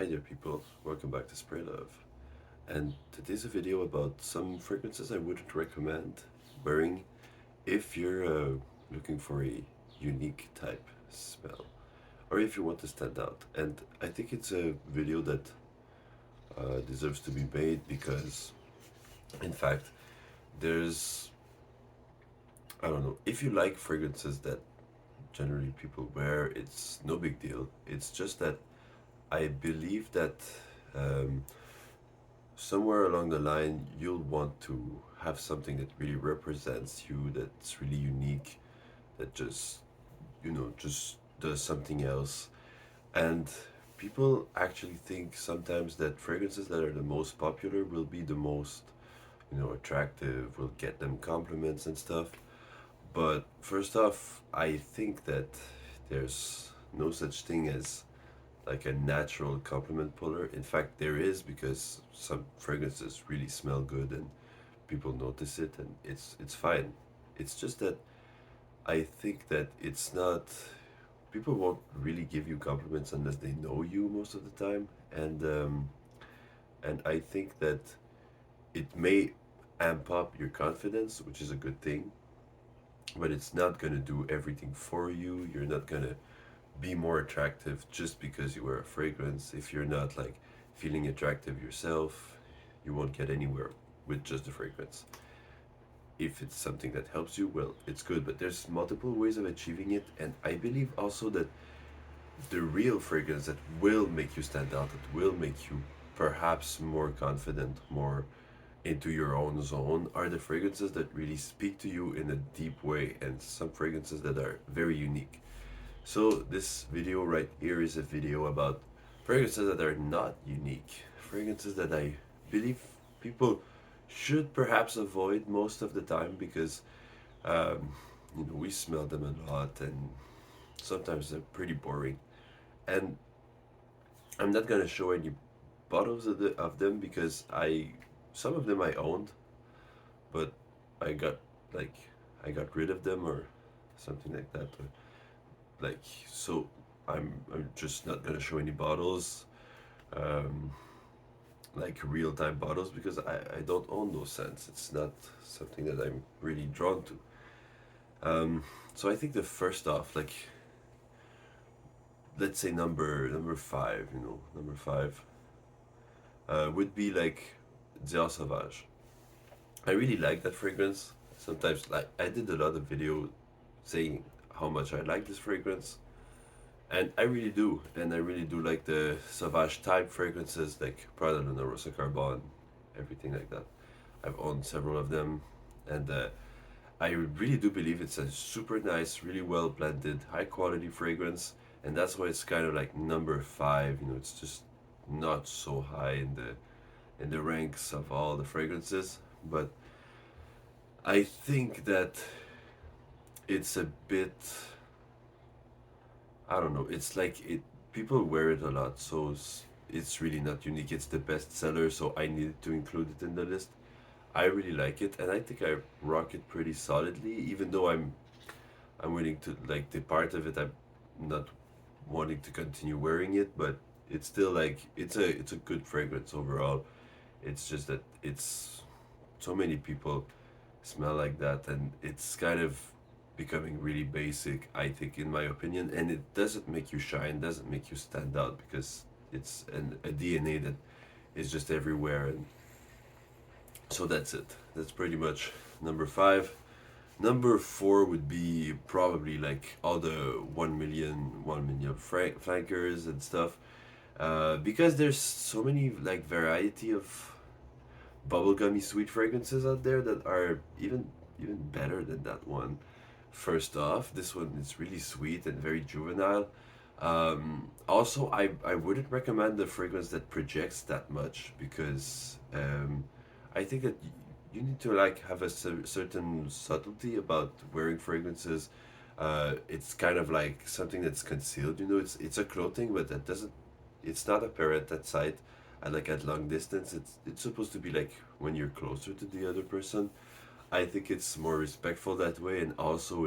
Hi there people, welcome back to Spray Love. And today's a video about some fragrances I wouldn't recommend wearing if you're looking for a unique type smell or if you want to stand out. And I think it's a video that deserves to be made because, in fact, there's, I don't know, if you like fragrances that generally people wear, it's no big deal. It's just that I believe that um, somewhere along the line you'll want to have something that really represents you, that's really unique, that just just does something else. And people actually think sometimes that fragrances that are the most popular will be the most attractive, will get them compliments and stuff. But first off, I think that there's no such thing as like a natural compliment puller. In fact, there is, because some fragrances really smell good and people notice it, and it's fine. It's just that I think that it's not. People won't really give you compliments unless they know you most of the time, and I think that it may amp up your confidence, which is a good thing, but it's not gonna do everything for you. You're not gonna be more attractive just because you wear a fragrance. If you're not like feeling attractive yourself, you won't get anywhere with just the fragrance. If it's something that helps you, well, it's good, but there's multiple ways of achieving it. And I believe also that the real fragrance that will make you stand out, that will make you perhaps more confident, more into your own zone, are the fragrances that really speak to you in a deep way, and some fragrances that are very unique. So this video right here is a video about fragrances that are not unique, fragrances that I believe people should perhaps avoid most of the time because um, we smell them a lot and sometimes they're pretty boring. And I'm not gonna show any bottles of them because some of them I owned, but I got like I got rid of them or something like that. Like so I'm just not gonna show any bottles, um, like real time bottles, because I don't own those scents. It's not something that I'm really drawn to. So I think the first off, like, let's say number five, number five would be like Dior Sauvage. I really like that fragrance. Sometimes, like, I did a lot of video saying how much I like this fragrance. And I really do, and I really do like the Sauvage type fragrances like Prada Luna Rosa Carbon, everything like that. I've owned several of them, and I really do believe it's a super nice, really well blended, high quality fragrance, and that's why it's kind of like number five. It's just not so high in the ranks of all the fragrances, but I think that it's a bit, I don't know. It's like it. People wear it a lot, so it's really not unique. It's the best seller, so I needed to include it in the list. I really like it, and I think I rock it pretty solidly. Even though I'm willing to like the part of it, I'm not wanting to continue wearing it, but it's still like it's a good fragrance overall. It's just that it's so many people smell like that, and it's kind of becoming really basic, I think, in my opinion. And it doesn't make you shine, doesn't make you stand out, because it's a DNA that is just everywhere. And so that's it. That's pretty much number five. Number four would be probably like all the 1 million flankers and stuff, because there's so many like variety of bubblegummy sweet fragrances out there that are even better than that one. First off, this one is really sweet and very juvenile. Also, I wouldn't recommend the fragrance that projects that much, because I think that you need to like have a certain subtlety about wearing fragrances. It's kind of like something that's concealed. It's a clothing, but that doesn't. It's not apparent at sight. Like at long distance, it's supposed to be like when you're closer to the other person. I think it's more respectful that way, and also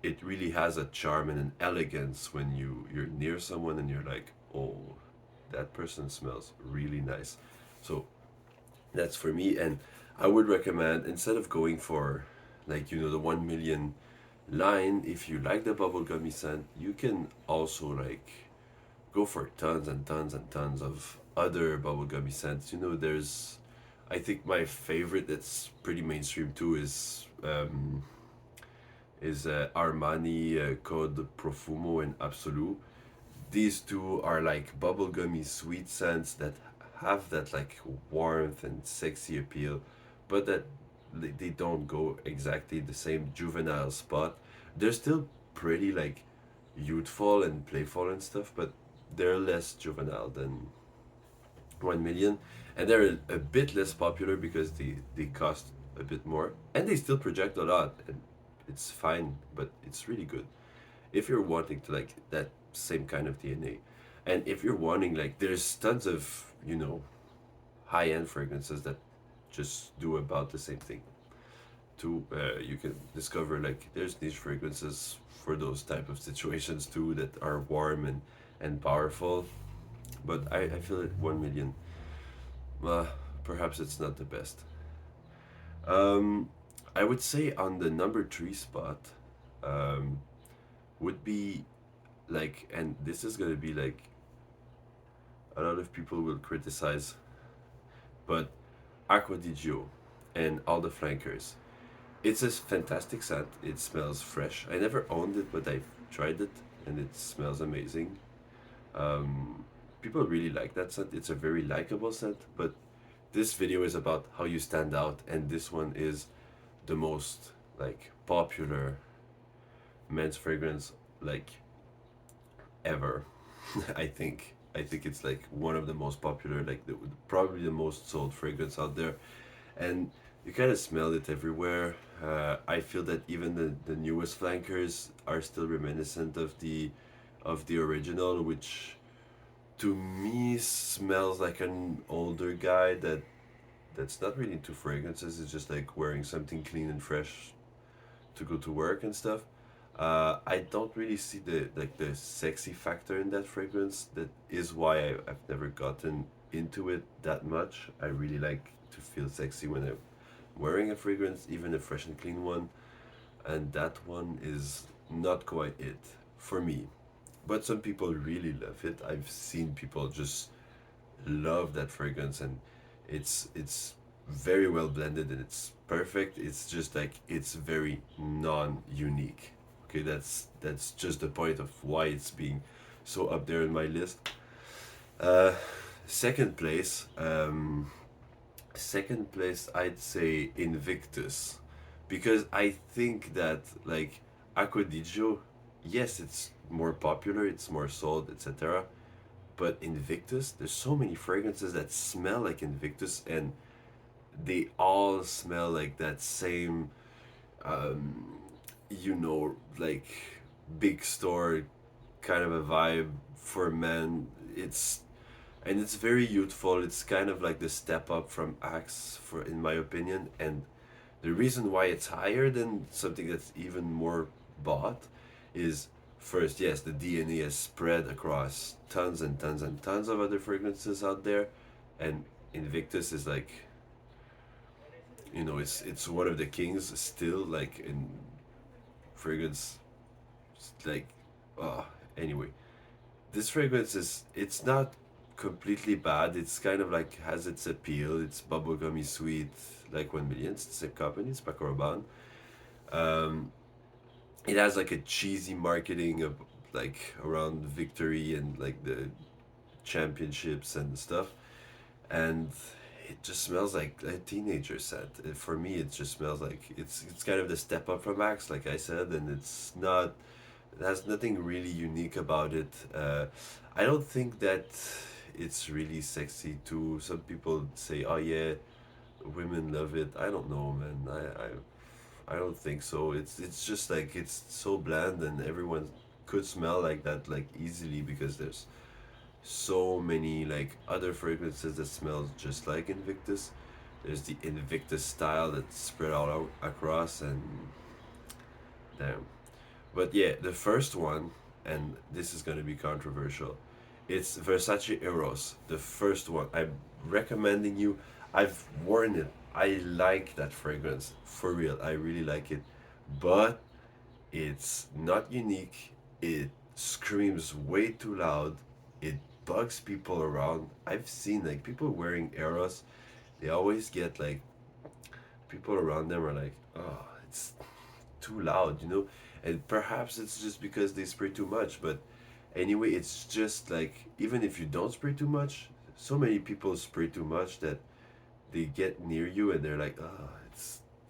it really has a charm and an elegance when you're near someone and you're like, oh, that person smells really nice. So that's for me. And I would recommend, instead of going for like, you know, the 1 million line, if you like the bubblegummy scent, you can also like go for tons and tons and tons of other bubblegummy scents. You know, there's, I think my favorite that's pretty mainstream too is Armani called Profumo and Absolu. These two are like bubblegummy sweet scents that have that like warmth and sexy appeal, but that they don't go exactly the same juvenile spot. They're still pretty like youthful and playful and stuff, but they're less juvenile than 1 million, and they're a bit less popular because they cost a bit more, and they still project a lot, and it's fine, but it's really good if you're wanting to like that same kind of DNA. And if you're wanting like, there's tons of, you know, high end fragrances that just do about the same thing. Too, you can discover like there's niche fragrances for those type of situations too that are warm and powerful. But I feel it 1 million. Uh, Perhaps it's not the best. Um, I would say on the number three spot, um, would be like, and this is gonna be like a lot of people will criticize, but Aqua Dijio and all the flankers. It's a fantastic scent. It smells fresh. I never owned it, but I've tried it, and it smells amazing. Um, People really like that scent. It's a very likable scent, but this video is about how you stand out, and this one is the most like popular men's fragrance like ever. I think it's like one of the most popular, like probably the most sold fragrance out there, and you kind of smell it everywhere. I feel that even the newest flankers are still reminiscent of the original, which to me smells like an older guy that's not really into fragrances. It's just like wearing something clean and fresh to go to work and stuff. I don't really see the like the sexy factor in that fragrance. That is why I've never gotten into it that much. I really like to feel sexy when I'm wearing a fragrance, even a fresh and clean one, and that one is not quite it for me. But some people really love it. I've seen people just love that fragrance, and it's very well blended and it's perfect. It's just like it's very non-unique. Okay, that's just the point of why it's being so up there in my list. Uh, second place, second place, I'd say Invictus, because I think that like Aqua Dijio, yes, it's more popular, it's more sold, etc. But Invictus, there's so many fragrances that smell like Invictus, and they all smell like that same, um, you know, like big store kind of a vibe for men. It's very youthful. It's kind of like the step up from Axe, for in my opinion. And the reason why it's higher than something that's even more bought is, first, yes, the DNA has spread across tons and tons and tons of other fragrances out there, and Invictus is like, you know, it's one of the kings still, like in fragrance, like, uh anyway, this fragrance is, it's not completely bad. It's kind of like has its appeal. It's bubblegummy sweet, like 1 million. It's the same company. It's Paco Rabanne. Um, it has like a cheesy marketing of like around victory and like the championships and stuff, and it just smells like a teenager scent. For me, it just smells like it's kind of the step up from Axe, like I said, and it's not. It has nothing really unique about it. I don't think that it's really sexy too. Some people say, "Oh yeah, women love it." I don't know, man. I don't think so. It's just like it's so bland, and everyone could smell like that like easily because there's so many like other fragrances that smell just like Invictus. There's the Invictus style that's spread all out across, and damn. But yeah, the first one, and this is gonna be controversial, It's Versace Eros, the first one. I'm recommending you. I've worn it. I like that fragrance for real. I really like it, but it's not unique. It screams way too loud. It bugs people around. I've seen like people wearing Eros. They always get like people around them are like, oh, it's too loud, you know? And perhaps it's just because they spray too much, but anyway, it's just like, even if you don't spray too much, so many people spray too much that they get near you and they're like, ah,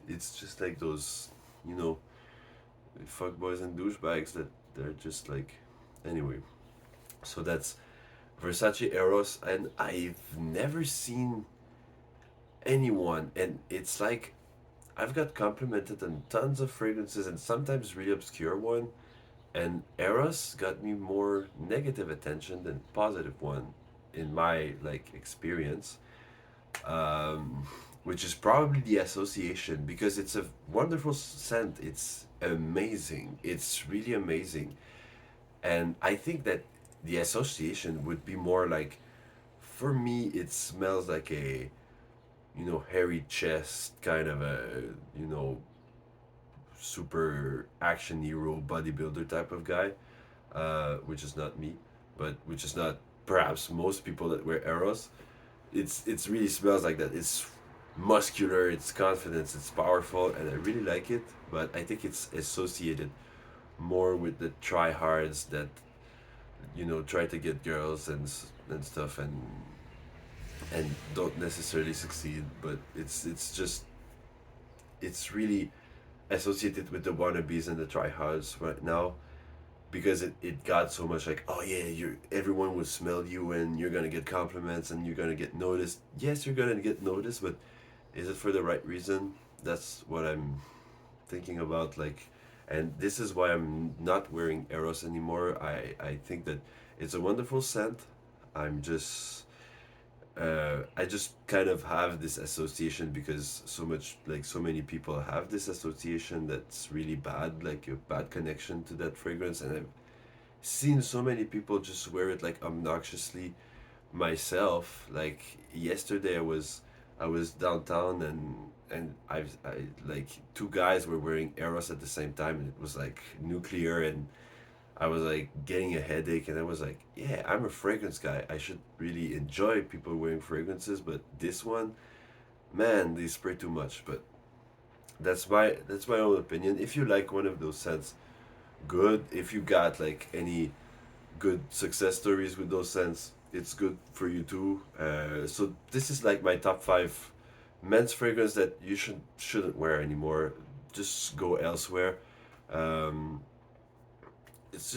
it's just like those, you know, fuckboys and douchebags that they're just like, anyway. So that's Versace Eros, and I've never seen anyone, and it's like I've got complimented on tons of fragrances and sometimes really obscure one, and Eros got me more negative attention than positive one in my like experience, um, which is probably the association because it's a wonderful scent. It's amazing. It's really amazing, and I think that the association would be more like, for me, it smells like a, you know, hairy chest kind of a, you know, super action hero bodybuilder type of guy, which is not me, but which is not perhaps most people that wear Eros. It's really smells like that. It's muscular, it's confidence, it's powerful, and I really like it. But I think it's associated more with the tryhards that, you know, try to get girls and stuff, and don't necessarily succeed. But it's just it's really associated with the wannabes and the tryhards right now, because it got so much like, oh yeah, you everyone will smell you and you're gonna get compliments and you're gonna get noticed. Yes, you're gonna get noticed, but is it for the right reason? That's what I'm thinking about, like, and this is why I'm not wearing Eros anymore. I think that it's a wonderful scent. I'm just I just kind of have this association because so much, like, so many people have this association that's really bad, like a bad connection to that fragrance, and I've seen so many people just wear it like obnoxiously. Myself, like yesterday, I was downtown, and I like two guys were wearing Eros at the same time, and it was like nuclear, and I was like getting a headache, and I was like, yeah, I'm a fragrance guy. I should really enjoy people wearing fragrances, but this one, man, they spray too much. But that's my own opinion. If you like one of those scents, good. If you got like any good success stories with those scents, it's good for you too. So this is like my top five men's fragrance that you shouldn't wear anymore. Just go elsewhere. Um, it's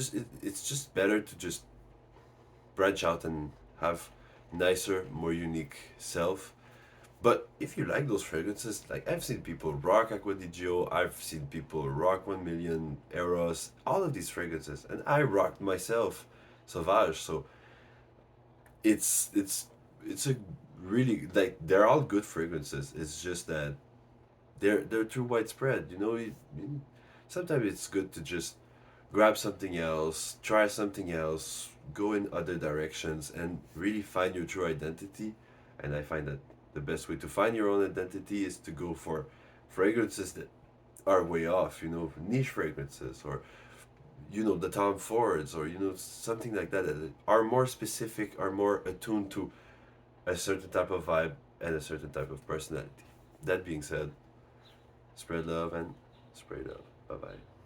just better to just branch out and have nicer, more unique self. But if you like those fragrances, like I've seen people rock Aqua Dijio, I've seen people rock 1 Million, Eros, all of these fragrances, and I rocked myself Sauvage. So it's a really, like, they're all good fragrances. It's just that they're too widespread. Sometimes it's good to just grab something else, try something else, go in other directions, and really find your true identity. And I find that the best way to find your own identity is to go for fragrances that are way off, niche fragrances, or, the Tom Fords, or, something like that, that are more specific, are more attuned to a certain type of vibe and a certain type of personality. That being said, spread love and spray love. Bye bye.